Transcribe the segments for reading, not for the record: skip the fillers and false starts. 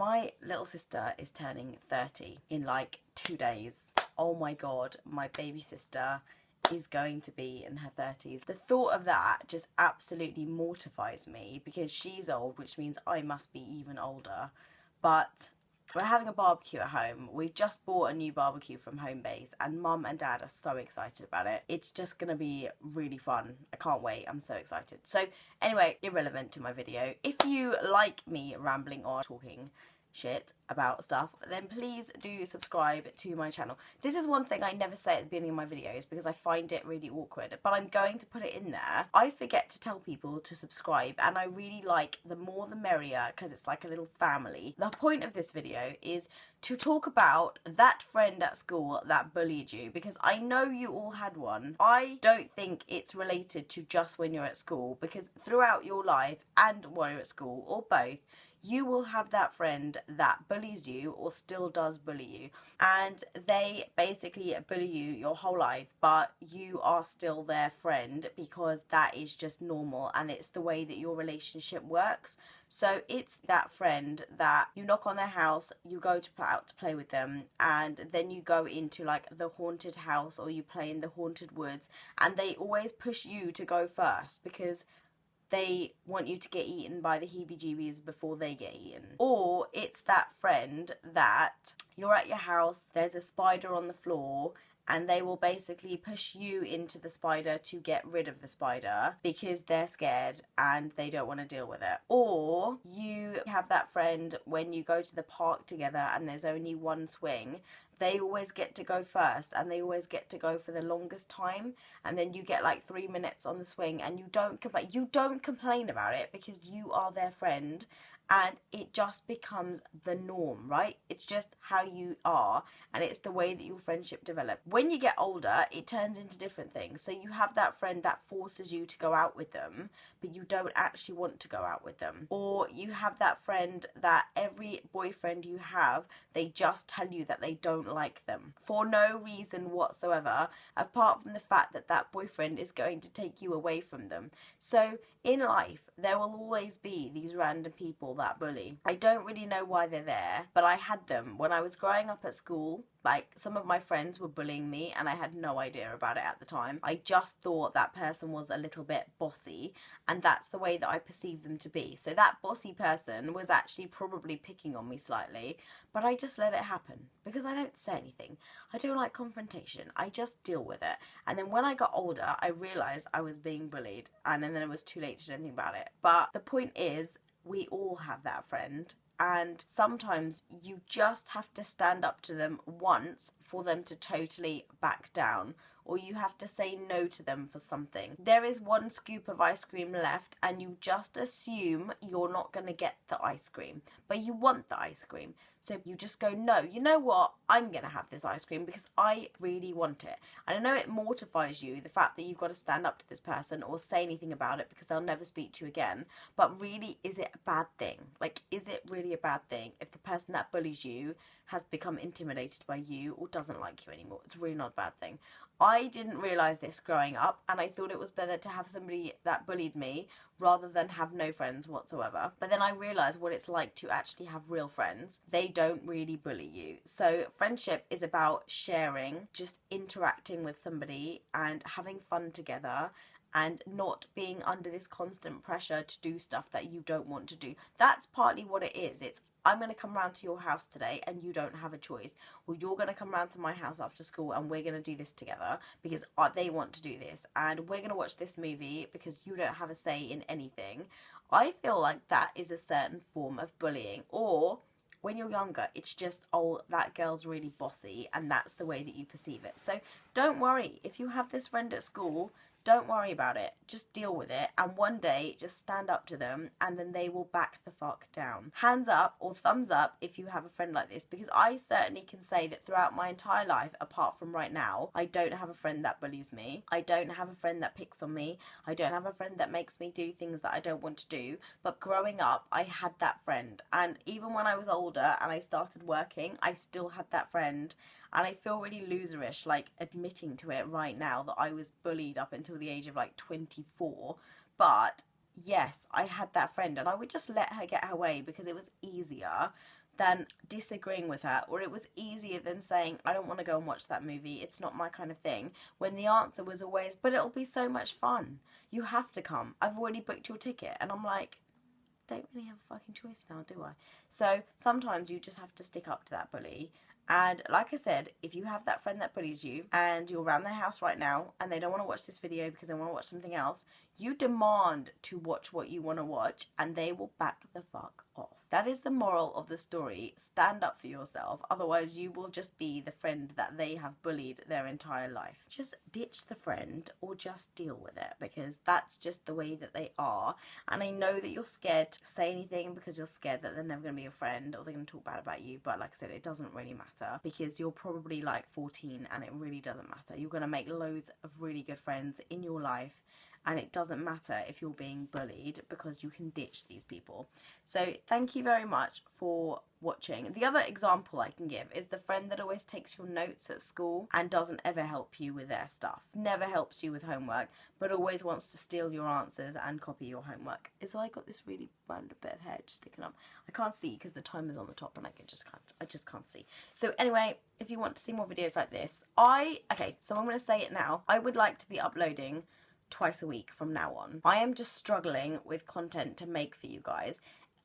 my little sister is turning 30 in like 2 days. Oh my god, my baby sister is going to be in her 30s. The thought of that just absolutely mortifies me because she's old, which means I must be even older. But we're having a barbecue at home. We've just bought a new barbecue from Homebase and Mum and Dad are so excited about it. It's just gonna be really fun. I can't wait. I'm so excited. So anyway, irrelevant to my video. If you like me rambling on, talking shit about stuff, then please do subscribe to my channel. This is one thing I never say at the beginning of my videos because I find it really awkward, but I'm going to put it in there. I forget to tell people to subscribe, and I really like the more the merrier because it's like a little family. The point of this video is to talk about that friend at school that bullied you, because I know you all had one. I don't think it's related to just when you're at school, because throughout your life and while you're at school, or both, you will have that friend that bullies you or still does bully you, and they basically bully you your whole life, but you are still their friend because that is just normal and it's the way that your relationship works. So it's that friend that you knock on their house, you go out to play with them, and then you go into like the haunted house or you play in the haunted woods, and they always push you to go first because they want you to get eaten by the heebie-jeebies before they get eaten. Or it's that friend that you're at your house, there's a spider on the floor, and they will basically push you into the spider to get rid of the spider because they're scared and they don't want to deal with it. Or you have that friend when you go to the park together and there's only one swing. They always get to go first and they always get to go for the longest time, and then you get like 3 minutes on the swing and you don't complain. You don't complain about it because you are their friend, and it just becomes the norm, right? It's just how you are, and it's the way that your friendship develops. When you get older, it turns into different things. So you have that friend that forces you to go out with them, but you don't actually want to go out with them. Or you have that friend that every boyfriend you have, they just tell you that they don't like them for no reason whatsoever, apart from the fact that that boyfriend is going to take you away from them. So in life, there will always be these random people that bully. I don't really know why they're there, but I had them when I was growing up at school. Like, some of my friends were bullying me and I had no idea about it at the time. I just thought that person was a little bit bossy, and that's the way that I perceived them to be. So that bossy person was actually probably picking on me slightly, but I just let it happen because I don't say anything. I don't like confrontation. I just deal with it. And then when I got older, I realised I was being bullied, and then it was too late to do anything about it. But the point is, we all have that friend. And sometimes you just have to stand up to them once for them to totally back down, or you have to say no to them for something. There is one scoop of ice cream left and you just assume you're not going to get the ice cream, but you want the ice cream. So you just go, no, you know what, I'm going to have this ice cream because I really want it. And I know it mortifies you, the fact that you've got to stand up to this person or say anything about it because they'll never speak to you again. But really, is it a bad thing? Like, is it really a bad thing if the person that bullies you has become intimidated by you or doesn't like you anymore? It's really not a bad thing. I didn't realise this growing up, and I thought it was better to have somebody that bullied me rather than have no friends whatsoever. But then I realised what it's like to actually have real friends. They don't really bully you. So friendship is about sharing, just interacting with somebody and having fun together, and not being under this constant pressure to do stuff that you don't want to do. That's partly what it is. It's, I'm going to come round to your house today and you don't have a choice. Or you're going to come round to my house after school and we're going to do this together because they want to do this. And we're going to watch this movie because you don't have a say in anything. I feel like that is a certain form of bullying. Or when you're younger, it's just, oh, that girl's really bossy, and that's the way that you perceive it. So don't worry. If you have this friend at school, don't worry about it. Just deal with it, and one day just stand up to them and then they will back the fuck down. Hands up or thumbs up if you have a friend like this, because I certainly can say that throughout my entire life, apart from right now, I don't have a friend that bullies me. I don't have a friend that picks on me. I don't have a friend that makes me do things that I don't want to do. But growing up, I had that friend, and even when I was older and I started working, I still had that friend. And I feel really loserish, like, admitting to it right now that I was bullied up until the age of, like, 24. But, yes, I had that friend, and I would just let her get her way because it was easier. than disagreeing with her, or it was easier than saying, I don't want to go and watch that movie, it's not my kind of thing, when the answer was always, but it'll be so much fun, you have to come, I've already booked your ticket. And I'm like, don't really have a fucking choice now, do I? So sometimes you just have to stick up to that bully. And like I said, if you have that friend that bullies you and you're around their house right now and they don't want to watch this video because they want to watch something else, you demand to watch what you want to watch and they will back the fuck off. That is the moral of the story. Stand up for yourself, otherwise you will just be the friend that they have bullied their entire life. Just ditch the friend or just deal with it, because that's just the way that they are. And I know that you're scared to say anything because you're scared that they're never going to be your friend or they're going to talk bad about you, but like I said, it doesn't really matter because you're probably like 14 and it really doesn't matter. You're going to make loads of really good friends in your life. And it doesn't matter if you're being bullied because you can ditch these people. So thank you very much for watching. The other example I can give is the friend that always takes your notes at school and doesn't ever help you with their stuff. Never helps you with homework, but always wants to steal your answers and copy your homework. So I got this really random bit of hair just sticking up. I can't see because the timer's on the top and I just can't see. So anyway, if you want to see more videos like this, okay, so I'm going to say it now. I would like to be uploading twice a week from now on. I am just struggling with content to make for you guys.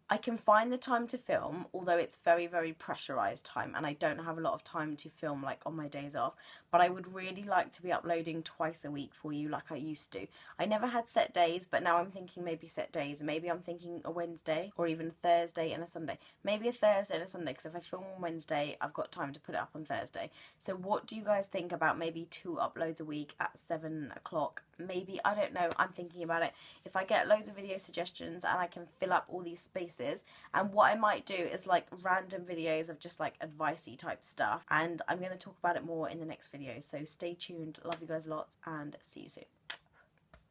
I can find the time to film, although it's very, very pressurized time and I don't have a lot of time to film like on my days off, but I would really like to be uploading twice a week for you like I used to. I never had set days, but now I'm thinking maybe set days. Maybe I'm thinking a Wednesday or even a Thursday and a Sunday. Maybe a Thursday and a Sunday, because if I film on Wednesday, I've got time to put it up on Thursday. So what do you guys think about maybe 2 uploads a week at 7 o'clock? Maybe, I don't know, I'm thinking about it. If I get loads of video suggestions and I can fill up all these spaces, and what I might do is like random videos of just like advicey type stuff, and I'm going to talk about it more in the next video, so stay tuned. Love you guys lots and see you soon.